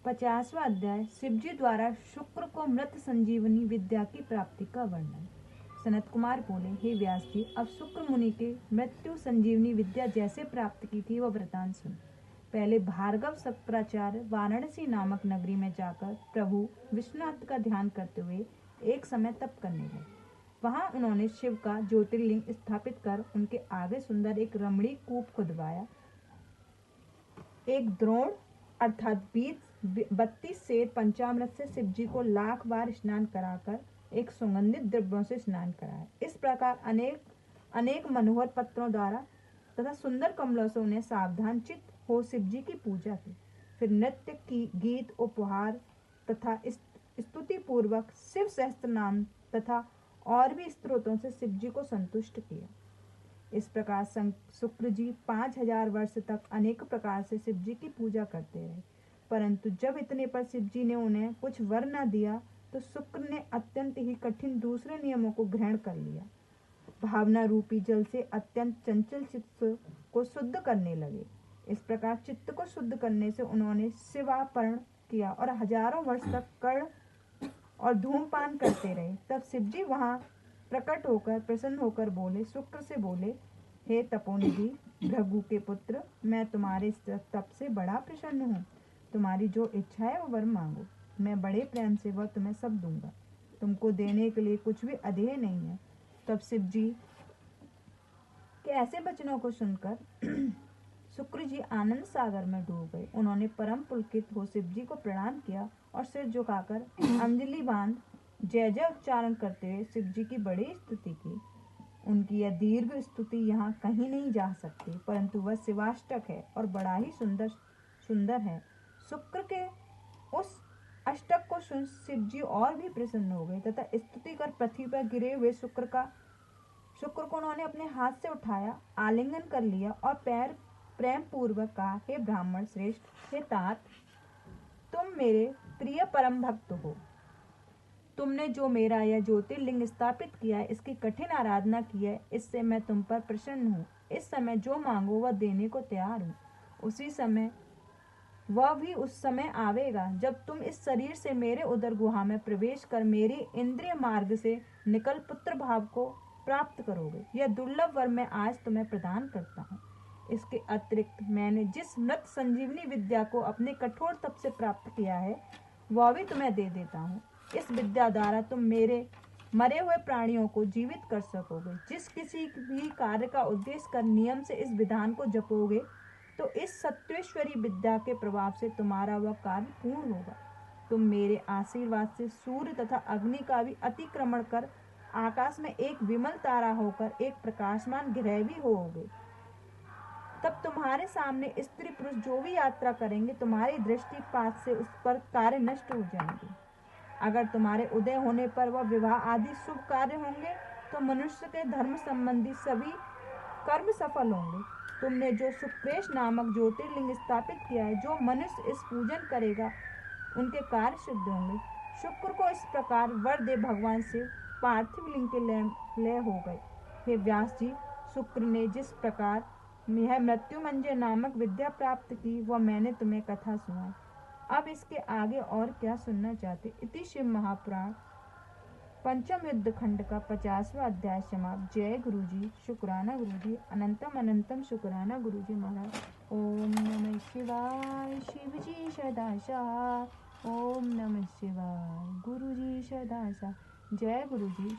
50वां अध्याय शिवजी द्वारा शुक्र को मृत संजीवनी विद्या की प्राप्ति का वर्णन। सनत कुमार बोले, हे व्यास जी, अब शुक्र मुनि के मृत्यु संजीवनी विद्या जैसे प्राप्त की थी वह वृतांत सुन। पहले भार्गव शुक्राचार्य वाराणसी नामक नगरी में जाकर प्रभु विश्वनाथ का ध्यान करते हुए एक समय तप करने लगे। वहां उन्होंने शिव का ज्योतिर्लिंग स्थापित कर उनके आगे सुंदर एक रमणीक कूप खुदवाया। एक द्रोण अर्थात 32 सेर पंचामृत से शिवजी को लाख बार स्नान कराकर एक सुगंधित द्रव्यों से स्नान कराया। इस प्रकार अनेक मनोहर पत्रों द्वारा तथा सुंदर कमलों से उन्हें सावधान चित्त हो शिवजी की पूजा की। फिर नृत्य की गीत उपहार तथा स्तुति पूर्वक शिव सहस्त्र नाम तथा और भी स्तोत्रों से शिवजी को संतुष्ट किया। इस प्रकार शुक्र जी 5000 वर्ष तक अनेक प्रकार से शिवजी की पूजा करते रहे, परंतु जब इतने पर शिवजी ने उन्हें कुछ वर न दिया तो शुक्र ने अत्यंत ही कठिन दूसरे नियमों को ग्रहण कर लिया। भावना रूपी जल से अत्यंत चंचल चित्त को शुद्ध करने लगे। इस प्रकार चित्त को शुद्ध करने से उन्होंने शिवार्पण किया और हजारों वर्ष तक कर्ण और धूमपान करते रहे। तब शिवजी वहां प्रकट होकर प्रसन्न होकर बोले, शुक्र से बोले, हे तपोनिधि भृगु के पुत्र, मैं तुम्हारे तप से बड़ा प्रसन्न हूँ। तुम्हारी जो इच्छा है वो वर मांगो, मैं बड़े प्रेम से वह तुम्हें सब दूंगा। तुमको देने के लिए कुछ भी अधेय नहीं है। तब शिवजी के ऐसे वचनों को सुनकर शुक्र जी आनंद सागर में डूब गए। उन्होंने परम पुलकित हो शिवजी को प्रणाम किया और सिर झुकाकर अंजलि बांध जय जय उच्चारण करते हुए शिवजी की बड़ी स्तुति की। उनकी यह दीर्घ स्तुति यहाँ कहीं नहीं जा सकती, परंतु वह शिवाष्टक है और बड़ा ही सुंदर है। शुक्र के उस अष्टक को सुन शिवजी और भी प्रसन्न हो गए तथा स्तुति कर पृथ्वी पर गिरे हुए शुक्र को उन्होंने अपने हाथ से उठाया, आलिंगन कर लिया और प्रेम पूर्वक कहा, हे ब्राह्मण श्रेष्ठ, हे तात, तुम मेरे प्रिय परम भक्त हो। तुमने जो मेरा यह ज्योतिर्लिंग स्थापित किया है, इसकी कठिन आराधना की है, इससे मैं तुम पर प्रसन्न हूँ। इस समय जो मांगो वह देने को तैयार हूँ। उस समय आवेगा जब तुम इस शरीर से मेरे उदर गुहा में प्रवेश कर मेरी इंद्रिय मार्ग से निकल पुत्र भाव को प्राप्त करोगे। यह दुर्लभ वर मैं आज तुम्हें प्रदान करता हूँ। इसके अतिरिक्त मैंने जिस मृत संजीवनी विद्या को अपने कठोर तप से प्राप्त किया है वह भी तुम्हें दे देता हूँ। इस विद्या द्वारा तुम मेरे मरे हुए प्राणियों को जीवित कर सकोगे। जिस किसी भी कार्य का उद्देश्य कर नियम से इस विधान को जपोगे तो इस सत्वेश्वरी विद्या के प्रभाव से तुम्हारा वह कार्य पूर्ण होगा। तुम मेरे आशीर्वाद से सूर्य तथा अग्नि का भी अतिक्रमण कर आकाश में एक विमल तारा होकर एक प्रकाशमान ग्रह भी होगे। तब तुम्हारे सामने स्त्री पुरुष जो भी यात्रा करेंगे तुम्हारी दृष्टिपात से उस पर कार्य नष्ट हो जाएंगे। अगर तुम्हारे उदय होने पर वह विवाह आदि शुभ कार्य होंगे तो मनुष्य के धर्म संबंधी सभी कर्म सफल होंगे। तुमने जो शुक्रेश नामक ज्योतिर्लिंग स्थापित किया है, जो मनुष्य इस पूजन करेगा उनके कार्य सिद्ध होंगे। शुक्र को इस प्रकार वर दे भगवान शिव पार्थिव लिंग के लय हो गए। हे व्यास जी, शुक्र ने जिस प्रकार यह मृत्युंजय नामक विद्या प्राप्त की वह मैंने तुम्हें कथा सुनाई। अब इसके आगे और क्या सुनना चाहते। इति शिव महापुराण पंचम युद्ध खंड का 50वां अध्याय समाप्त। जय गुरुजी, शुक्राना गुरुजी, अनंतम अनंतम शुक्राना गुरुजी महाराज। ओम नमः शिवाय, शिवजी सदाशा। ओम नमः शिवाय, गुरुजी सदाशा। जय गुरुजी।